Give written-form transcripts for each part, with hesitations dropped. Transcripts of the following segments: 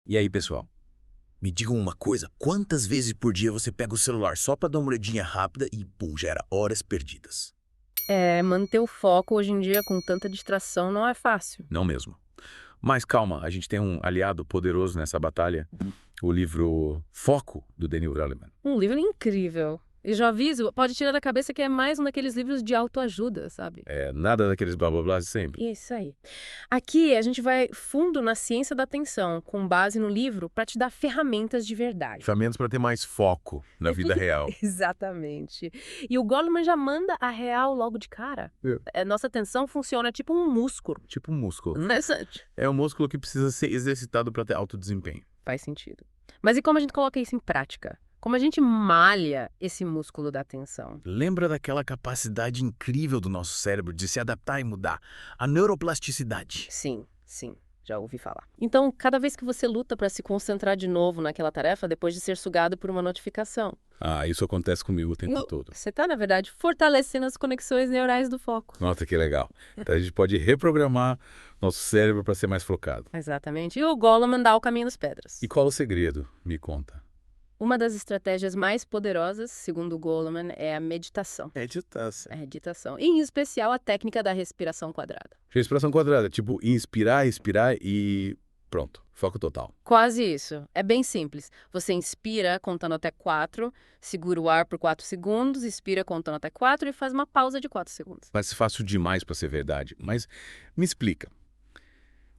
E aí, pessoal? Me digam uma coisa, quantas vezes por dia você pega o celular só pra dar uma olhadinha rápida e, pum, já era horas perdidas? Manter o foco hoje em dia com tanta distração não é fácil. Não mesmo. Mas calma, a gente tem um aliado poderoso nessa batalha, o livro Foco, do Daniel Goleman. Um livro incrível. E já aviso, pode tirar da cabeça que é mais um daqueles livros de autoajuda, sabe? É, nada daqueles blá blá blá de sempre. Isso aí. Aqui a gente vai fundo na ciência da atenção, com base no livro, para te dar ferramentas de verdade. Ferramentas para ter mais foco na vida real. Exatamente. E o Goleman já manda a real logo de cara. Nossa atenção funciona tipo um músculo. Tipo um músculo. Interessante. É um músculo que precisa ser exercitado para ter alto desempenho. Faz sentido. Mas e como a gente coloca isso em prática? Como a gente malha esse músculo da atenção? Lembra daquela capacidade incrível do nosso cérebro de se adaptar e mudar? A neuroplasticidade. Sim, sim, já ouvi falar. Então, cada vez que você luta para se concentrar de novo naquela tarefa depois de ser sugado por uma notificação, Ah, isso acontece comigo o tempo todo. você está, na verdade, fortalecendo as conexões neurais do foco. Nossa, que legal. Então a gente pode reprogramar nosso cérebro para ser mais focado. Exatamente. E o Goleman dá o caminho das pedras. E qual o segredo? Me conta. Uma das estratégias mais poderosas, segundo o Goleman, é a meditação. Meditação. A meditação. E, em especial, a técnica da respiração quadrada. Respiração quadrada, tipo inspirar, expirar e pronto, foco total. Quase isso. É bem simples. Você inspira contando até 4, segura o ar por 4 segundos, expira contando até 4 e faz uma pausa de 4 segundos. Parece fácil demais para ser verdade, mas me explica.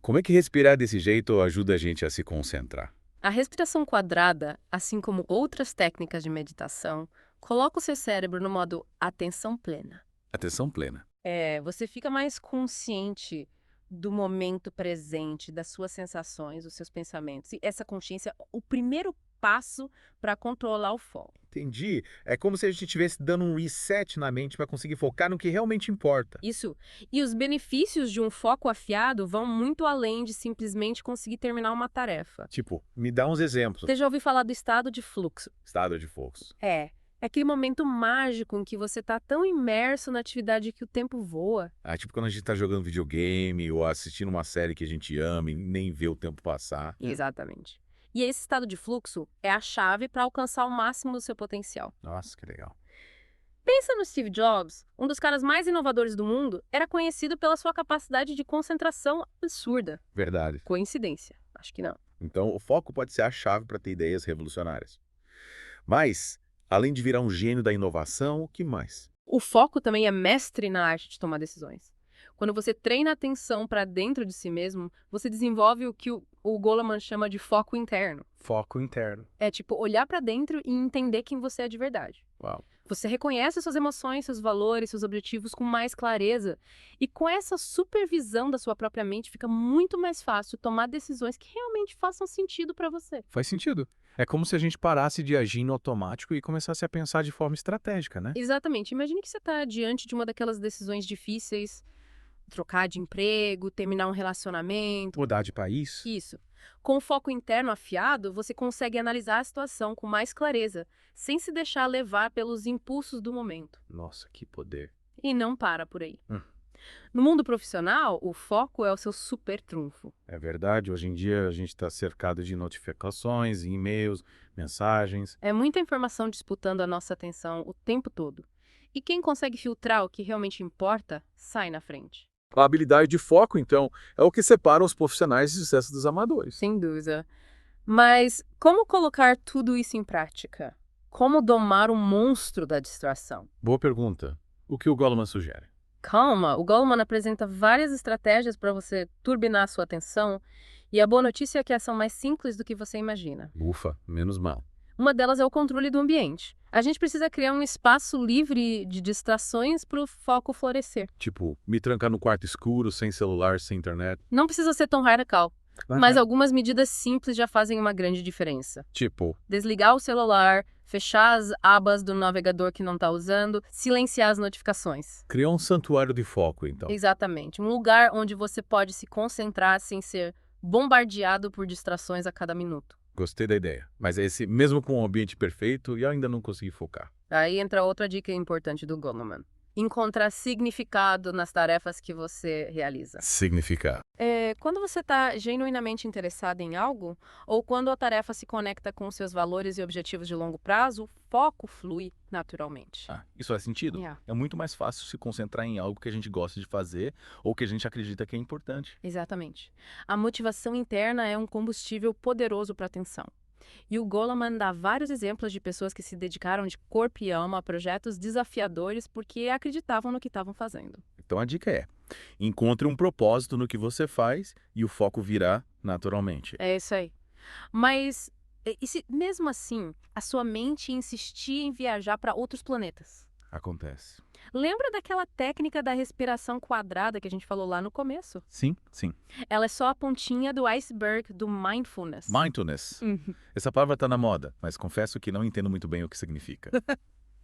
Como é que respirar desse jeito ajuda a gente a se concentrar? A respiração quadrada, assim como outras técnicas de meditação, coloca o seu cérebro no modo atenção plena. Atenção plena. Você fica mais consciente do momento presente, das suas sensações, dos seus pensamentos. E essa consciência é o primeiro passo para controlar o foco. Entendi. É como se a gente estivesse dando um reset na mente para conseguir focar no que realmente importa. Isso. E os benefícios de um foco afiado vão muito além de simplesmente conseguir terminar uma tarefa. Tipo, me dá uns exemplos. Você já ouviu falar do estado de fluxo? Estado de focus. É aquele momento mágico em que você está tão imerso na atividade que o tempo voa. Ah, tipo quando a gente tá jogando videogame ou assistindo uma série que a gente ama e nem vê o tempo passar. Exatamente. E esse estado de fluxo é a chave para alcançar o máximo do seu potencial. Nossa, que legal. Pensa no Steve Jobs, um dos caras mais inovadores do mundo, era conhecido pela sua capacidade de concentração absurda. Verdade. Coincidência? Acho que não. Então, o foco pode ser a chave para ter ideias revolucionárias. Mas, além de virar um gênio da inovação, o que mais? O foco também é mestre na arte de tomar decisões. Quando você treina a atenção para dentro de si mesmo, você desenvolve o que o Goleman chama de foco interno. Foco interno. É tipo olhar para dentro e entender quem você é de verdade. Uau. Você reconhece suas emoções, seus valores, seus objetivos com mais clareza. E com essa supervisão da sua própria mente, fica muito mais fácil tomar decisões que realmente façam sentido para você. Faz sentido. É como se a gente parasse de agir no automático e começasse a pensar de forma estratégica, né? Exatamente. Imagine que você está diante de uma daquelas decisões difíceis, trocar de emprego, terminar um relacionamento. Mudar de país. Isso. Com o foco interno afiado, você consegue analisar a situação com mais clareza, sem se deixar levar pelos impulsos do momento. Nossa, que poder. E não para por aí. Hum. No mundo profissional, o foco é o seu super trunfo. É verdade, hoje em dia a gente está cercado de notificações, e-mails, mensagens. É muita informação disputando a nossa atenção o tempo todo. E quem consegue filtrar o que realmente importa, sai na frente. A habilidade de foco, então, é o que separa os profissionais de sucesso dos amadores. Sem dúvida. Mas como colocar tudo isso em prática? Como domar o monstro da distração? Boa pergunta. O que o Goleman sugere? Calma, o Goleman apresenta várias estratégias para você turbinar a sua atenção, e a boa notícia é que elas são mais simples do que você imagina. Ufa, menos mal. Uma delas é o controle do ambiente. A gente precisa criar um espaço livre de distrações para o foco florescer. Tipo, me trancar no quarto escuro, sem celular, sem internet. Não precisa ser tão radical, mas algumas medidas simples já fazem uma grande diferença. Tipo, Desligar o celular, fechar as abas do navegador que não está usando, silenciar as notificações. criar um santuário de foco, então. Exatamente. Um lugar onde você pode se concentrar sem ser bombardeado por distrações a cada minuto. Gostei da ideia. Mas esse, mesmo com um ambiente perfeito, eu ainda não consegui focar. Aí entra outra dica importante do Goleman. Encontrar significado nas tarefas que você realiza. Significar. Quando você está genuinamente interessado em algo, ou quando a tarefa se conecta com seus valores e objetivos de longo prazo, o foco flui naturalmente. Isso faz sentido. Yeah. É muito mais fácil se concentrar em algo que a gente gosta de fazer ou que a gente acredita que é importante. Exatamente. A motivação interna é um combustível poderoso para a atenção. E o Goleman dá vários exemplos de pessoas que se dedicaram de corpo e alma a projetos desafiadores porque acreditavam no que estavam fazendo. Então a dica é: encontre um propósito no que você faz e o foco virá naturalmente. É isso aí. Mas, e se mesmo assim, a sua mente insistir em viajar para outros planetas? Acontece. Lembra daquela técnica da respiração quadrada que a gente falou lá no começo? Sim, sim. Ela é só a pontinha do iceberg do mindfulness. Mindfulness. Essa palavra tá na moda, mas confesso que não entendo muito bem o que significa.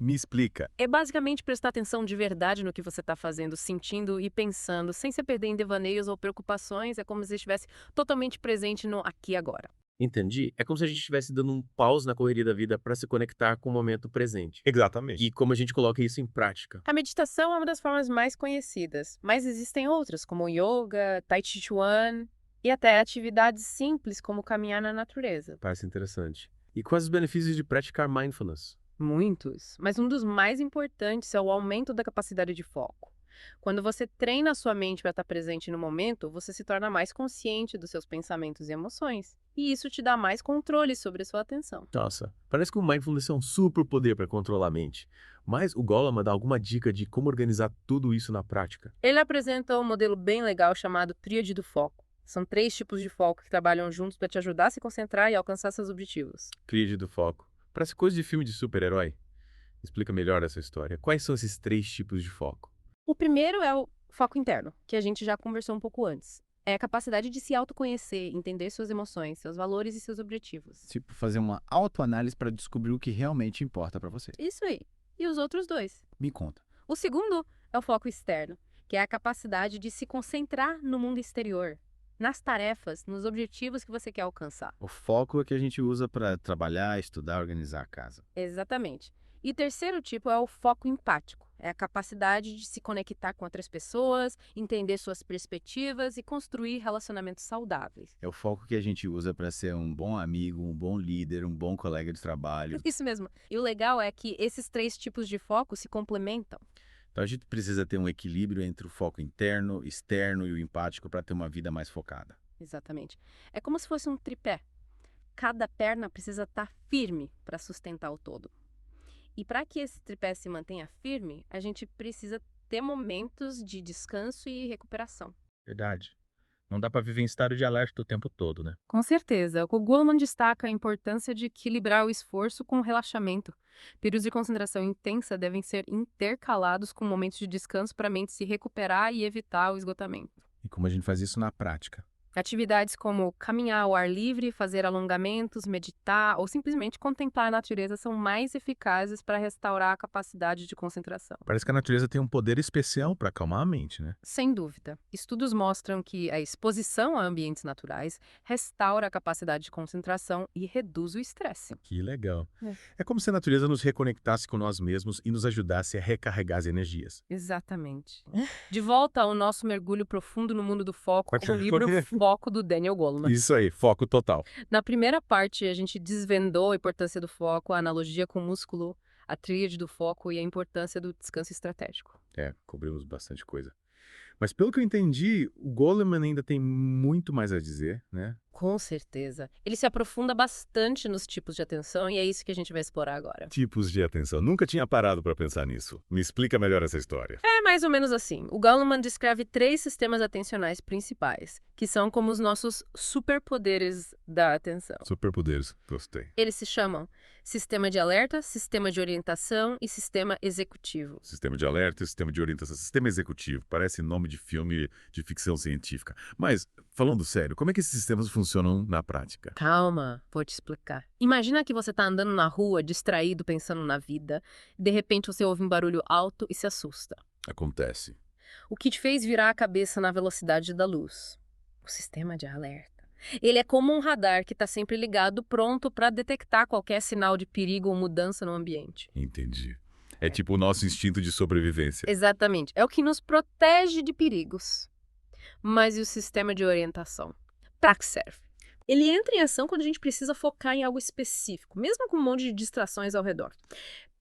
Me explica. É basicamente prestar atenção de verdade no que você está fazendo, sentindo e pensando, sem se perder em devaneios ou preocupações. É como se estivesse totalmente presente no aqui e agora. Entendi. É como se a gente estivesse dando um pause na correria da vida para se conectar com o momento presente. Exatamente. E como a gente coloca isso em prática. A meditação é uma das formas mais conhecidas, mas existem outras, como o yoga, tai chi chuan e até atividades simples como caminhar na natureza. Parece interessante. E quais os benefícios de praticar mindfulness? Muitos, mas um dos mais importantes é o aumento da capacidade de foco. Quando você treina a sua mente para estar presente no momento, você se torna mais consciente dos seus pensamentos e emoções. E isso te dá mais controle sobre a sua atenção. Nossa, parece que o mindfulness é um super poder para controlar a mente. Mas o Goleman dá alguma dica de como organizar tudo isso na prática? Ele apresenta um modelo bem legal chamado Tríade do Foco. São 3 tipos de foco que trabalham juntos para te ajudar a se concentrar e alcançar seus objetivos. Tríade do foco. Parece coisa de filme de super-herói. Explica melhor essa história. Quais são esses 3 tipos de foco? O primeiro é o foco interno, que a gente já conversou um pouco antes. É a capacidade de se autoconhecer, entender suas emoções, seus valores e seus objetivos. Tipo, fazer uma autoanálise para descobrir o que realmente importa para você. Isso aí. E os outros 2? Me conta. O segundo é o foco externo, que é a capacidade de se concentrar no mundo exterior, nas tarefas, nos objetivos que você quer alcançar. O foco é que a gente usa para trabalhar, estudar, organizar a casa. Exatamente. E terceiro tipo é o foco empático. É a capacidade de se conectar com outras pessoas, entender suas perspectivas e construir relacionamentos saudáveis. É o foco que a gente usa para ser um bom amigo, um bom líder, um bom colega de trabalho. Isso mesmo. E o legal é que esses 3 tipos de foco se complementam. Então a gente precisa ter um equilíbrio entre o foco interno, externo e o empático para ter uma vida mais focada. Exatamente. É como se fosse um tripé. Cada perna precisa estar firme para sustentar o todo. E para que esse tripé se mantenha firme, a gente precisa ter momentos de descanso e recuperação. Verdade. Não dá para viver em estado de alerta o tempo todo, né? Com certeza. O Goleman destaca a importância de equilibrar o esforço com o relaxamento. Períodos de concentração intensa devem ser intercalados com momentos de descanso para a mente se recuperar e evitar o esgotamento. E como a gente faz isso na prática? Atividades como caminhar ao ar livre, fazer alongamentos, meditar ou simplesmente contemplar a natureza são mais eficazes para restaurar a capacidade de concentração. Parece que a natureza tem um poder especial para acalmar a mente, né? Sem dúvida. Estudos mostram que a exposição a ambientes naturais restaura a capacidade de concentração e reduz o estresse. Que legal. É. É como se a natureza nos reconectasse com nós mesmos e nos ajudasse a recarregar as energias. Exatamente. De volta ao nosso mergulho profundo no mundo do foco, com o livro Foco do Daniel Goleman. Isso aí, foco total. Na primeira parte, a gente desvendou a importância do foco, a analogia com o músculo, a tríade do foco e a importância do descanso estratégico. Cobrimos bastante coisa. Mas pelo que eu entendi, o Goleman ainda tem muito mais a dizer, né? Com certeza. Ele se aprofunda bastante nos tipos de atenção e é isso que a gente vai explorar agora. Tipos de atenção. Nunca tinha parado para pensar nisso. Me explica melhor essa história. É mais ou menos assim. O Goleman descreve 3 sistemas atencionais principais, que são como os nossos superpoderes da atenção. Superpoderes, gostei. Eles se chamam sistema de alerta, sistema de orientação e sistema executivo. Sistema de alerta, sistema de orientação, sistema executivo. Parece nome de filme de ficção científica. Mas, falando sério, como é que esses sistemas funcionam na prática? Calma, vou te explicar. Imagina que você tá andando na rua, distraído, pensando na vida. De repente você ouve um barulho alto e se assusta. Acontece. O que te fez virar a cabeça na velocidade da luz? O sistema de alerta. Ele é como um radar que está sempre ligado, pronto para detectar qualquer sinal de perigo ou mudança no ambiente. Entendi. É tipo o nosso instinto de sobrevivência. Exatamente. É o que nos protege de perigos. Mas e o sistema de orientação? Para que serve? Ele entra em ação quando a gente precisa focar em algo específico, mesmo com um monte de distrações ao redor.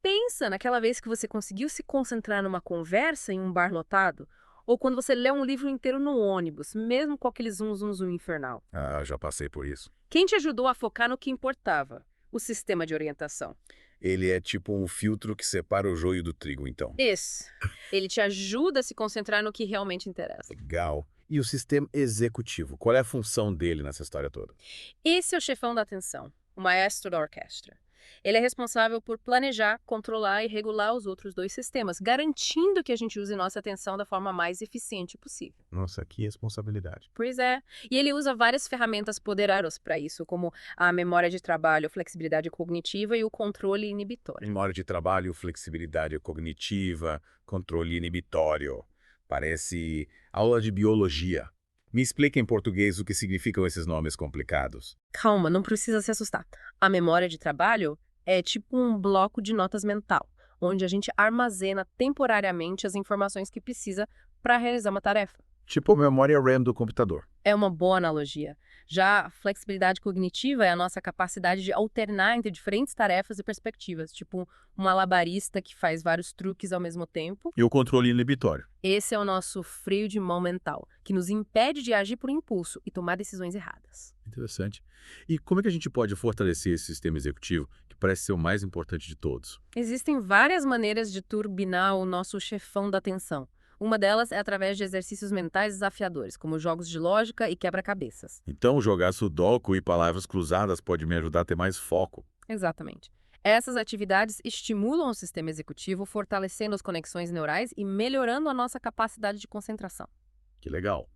Pensa naquela vez que você conseguiu se concentrar numa conversa em um bar lotado, ou quando você lê um livro inteiro no ônibus, mesmo com aquele zum, zum, zum infernal. Ah, já passei por isso. Quem te ajudou a focar no que importava? O sistema de orientação. Ele é tipo um filtro que separa o joio do trigo, então. Isso. Ele te ajuda a se concentrar no que realmente interessa. Legal. E o sistema executivo? Qual é a função dele nessa história toda? Esse é o chefão da atenção, o maestro da orquestra. Ele é responsável por planejar, controlar e regular os outros dois sistemas, garantindo que a gente use nossa atenção da forma mais eficiente possível. Nossa, que responsabilidade. Pois é. E ele usa várias ferramentas poderosas para isso, como a memória de trabalho, a flexibilidade cognitiva e o controle inibitório. Memória de trabalho, flexibilidade cognitiva, controle inibitório. Parece aula de biologia. Me explica em português o que significam esses nomes complicados. Calma, não precisa se assustar. A memória de trabalho é tipo um bloco de notas mental, onde a gente armazena temporariamente as informações que precisa para realizar uma tarefa. Tipo a memória RAM do computador. É uma boa analogia. Já a flexibilidade cognitiva é a nossa capacidade de alternar entre diferentes tarefas e perspectivas, tipo um malabarista que faz vários truques ao mesmo tempo. E o controle inibitório. Esse é o nosso freio de mão mental, que nos impede de agir por impulso e tomar decisões erradas. Interessante. E como é que a gente pode fortalecer esse sistema executivo, que parece ser o mais importante de todos? Existem várias maneiras de turbinar o nosso chefão da atenção. Uma delas é através de exercícios mentais desafiadores, como jogos de lógica e quebra-cabeças. Então, jogar sudoku e palavras cruzadas pode me ajudar a ter mais foco. Exatamente. Essas atividades estimulam o sistema executivo, fortalecendo as conexões neurais e melhorando a nossa capacidade de concentração. Que legal.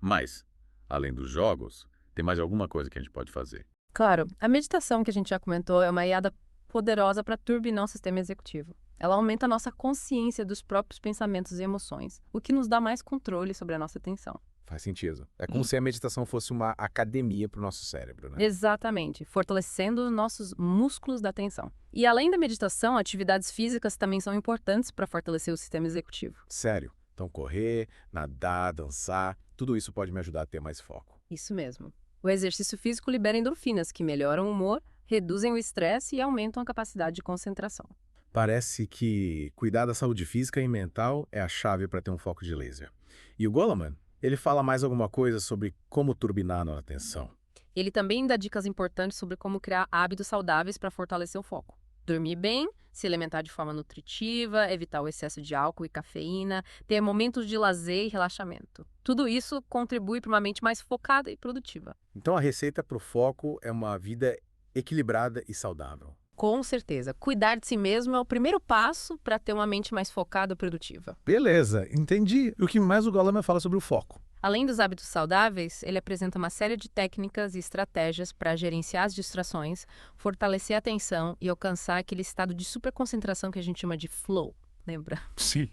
Mas, além dos jogos, tem mais alguma coisa que a gente pode fazer? Claro, a meditação que a gente já comentou é uma aliada poderosa para turbinar o sistema executivo. Ela aumenta a nossa consciência dos próprios pensamentos e emoções, o que nos dá mais controle sobre a nossa atenção. Faz sentido. É como se a meditação fosse uma academia para o nosso cérebro, né? Exatamente, fortalecendo os nossos músculos da atenção. E além da meditação, atividades físicas também são importantes para fortalecer o sistema executivo. Sério. Então, correr, nadar, dançar, tudo isso pode me ajudar a ter mais foco. Isso mesmo. O exercício físico libera endorfinas, que melhoram o humor, reduzem o estresse e aumentam a capacidade de concentração. Parece que cuidar da saúde física e mental é a chave para ter um foco de laser. E o Goleman, ele fala mais alguma coisa sobre como turbinar a atenção. Ele também dá dicas importantes sobre como criar hábitos saudáveis para fortalecer o foco. Dormir bem, se alimentar de forma nutritiva, evitar o excesso de álcool e cafeína, ter momentos de lazer e relaxamento. Tudo isso contribui para uma mente mais focada e produtiva. Então, a receita para o foco é uma vida equilibrada e saudável. Com certeza, cuidar de si mesmo é o primeiro passo para ter uma mente mais focada e produtiva. Beleza, entendi. E o que mais o Goleman fala sobre o foco? Além dos hábitos saudáveis, ele apresenta uma série de técnicas e estratégias para gerenciar as distrações, fortalecer a atenção e alcançar aquele estado de superconcentração que a gente chama de flow, lembra? Sim.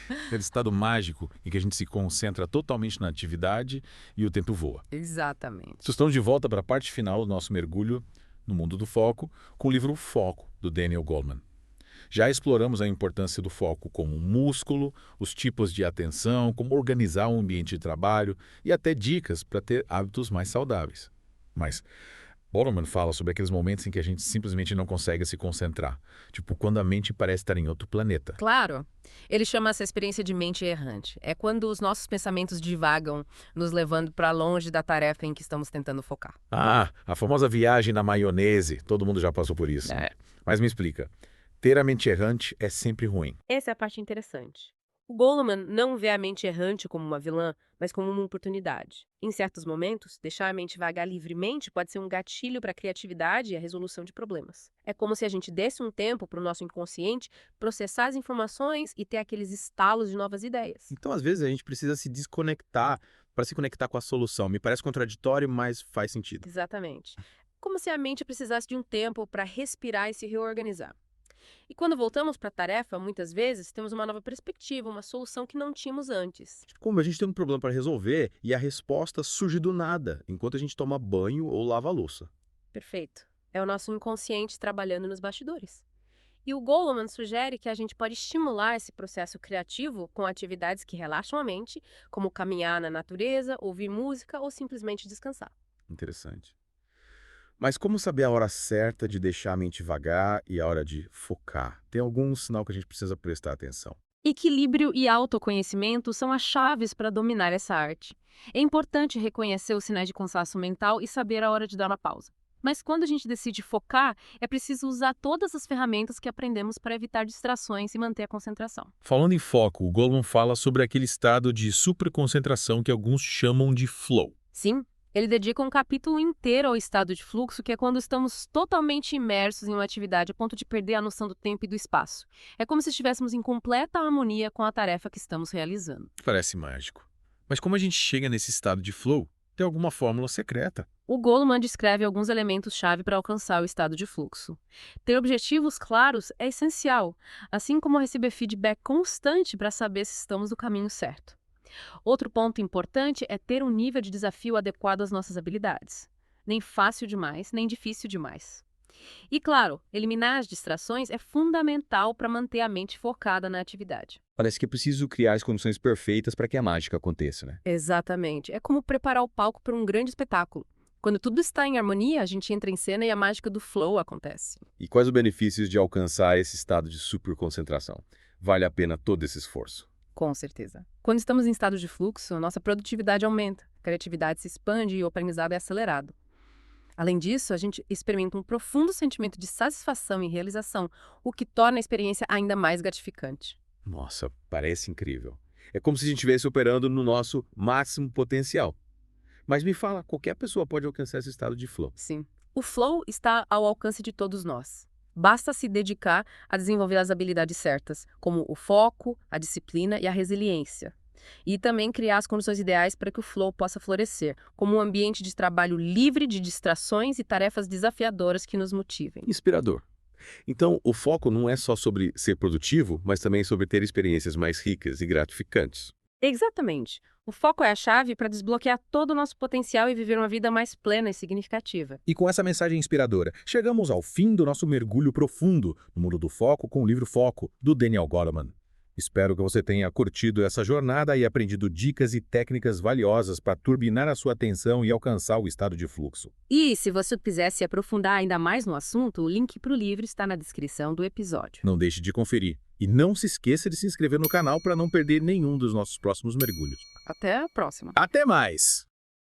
Aquele estado mágico em que a gente se concentra totalmente na atividade e o tempo voa. Exatamente. Estamos de volta para a parte final do nosso mergulho no mundo do foco, com o livro Foco, do Daniel Goleman. Já exploramos a importância do foco como um músculo, os tipos de atenção, como organizar um ambiente de trabalho e até dicas para ter hábitos mais saudáveis. Mas Goleman fala sobre aqueles momentos em que a gente simplesmente não consegue se concentrar, tipo quando a mente parece estar em outro planeta. Claro. Ele chama essa experiência de mente errante. É quando os nossos pensamentos divagam, nos levando para longe da tarefa em que estamos tentando focar. Ah, a famosa viagem na maionese, todo mundo já passou por isso. Mas me explica, ter a mente errante é sempre ruim. Essa é a parte interessante. O Goleman não vê a mente errante como uma vilã, mas como uma oportunidade. Em certos momentos, deixar a mente vagar livremente pode ser um gatilho para a criatividade e a resolução de problemas. É como se a gente desse um tempo para o nosso inconsciente processar as informações e ter aqueles estalos de novas ideias. Então, às vezes, a gente precisa se desconectar para se conectar com a solução. Me parece contraditório, mas faz sentido. Exatamente. Como se a mente precisasse de um tempo para respirar e se reorganizar. E quando voltamos para a tarefa, muitas vezes temos uma nova perspectiva, uma solução que não tínhamos antes. Como a gente tem um problema para resolver e a resposta surge do nada, enquanto a gente toma banho ou lava a louça. Perfeito. É o nosso inconsciente trabalhando nos bastidores. E o Goleman sugere que a gente pode estimular esse processo criativo com atividades que relaxam a mente, como caminhar na natureza, ouvir música ou simplesmente descansar. Interessante. Mas como saber a hora certa de deixar a mente vagar e a hora de focar? Tem algum sinal que a gente precisa prestar atenção? Equilíbrio e autoconhecimento são as chaves para dominar essa arte. É importante reconhecer os sinais de cansaço mental e saber a hora de dar uma pausa. Mas quando a gente decide focar, é preciso usar todas as ferramentas que aprendemos para evitar distrações e manter a concentração. Falando em foco, o Goleman fala sobre aquele estado de superconcentração que alguns chamam de flow. Sim, ele dedica um capítulo inteiro ao estado de fluxo, que é quando estamos totalmente imersos em uma atividade a ponto de perder a noção do tempo e do espaço. É como se estivéssemos em completa harmonia com a tarefa que estamos realizando. Parece mágico. Mas como a gente chega nesse estado de flow? Tem alguma fórmula secreta. O Goleman descreve alguns elementos-chave para alcançar o estado de fluxo. Ter objetivos claros é essencial, assim como receber feedback constante para saber se estamos no caminho certo. Outro ponto importante é ter um nível de desafio adequado às nossas habilidades. Nem fácil demais, nem difícil demais. E, claro, eliminar as distrações é fundamental para manter a mente focada na atividade. Parece que é preciso criar as condições perfeitas para que a mágica aconteça, né? Exatamente. É como preparar o palco para um grande espetáculo. Quando tudo está em harmonia, a gente entra em cena e a mágica do flow acontece. E quais os benefícios de alcançar esse estado de superconcentração? Vale a pena todo esse esforço? Com certeza. Quando estamos em estado de fluxo, nossa produtividade aumenta, a criatividade se expande e o aprendizado é acelerado. Além disso, a gente experimenta um profundo sentimento de satisfação e realização, o que torna a experiência ainda mais gratificante. Nossa, parece incrível. É como se a gente estivesse operando no nosso máximo potencial. Mas me fala, qualquer pessoa pode alcançar esse estado de flow? Sim. O flow está ao alcance de todos nós. Basta se dedicar a desenvolver as habilidades certas, como o foco, a disciplina e a resiliência. E também criar as condições ideais para que o flow possa florescer, como um ambiente de trabalho livre de distrações e tarefas desafiadoras que nos motivem. Inspirador. Então, o foco não é só sobre ser produtivo, mas também sobre ter experiências mais ricas e gratificantes. Exatamente. O foco é a chave para desbloquear todo o nosso potencial e viver uma vida mais plena e significativa. E com essa mensagem inspiradora, chegamos ao fim do nosso mergulho profundo no mundo do foco com o livro Foco, do Daniel Goleman. Espero que você tenha curtido essa jornada e aprendido dicas e técnicas valiosas para turbinar a sua atenção e alcançar o estado de fluxo. E se você quiser se aprofundar ainda mais no assunto, o link para o livro está na descrição do episódio. Não deixe de conferir. E não se esqueça de se inscrever no canal para não perder nenhum dos nossos próximos mergulhos. Até a próxima. Até mais!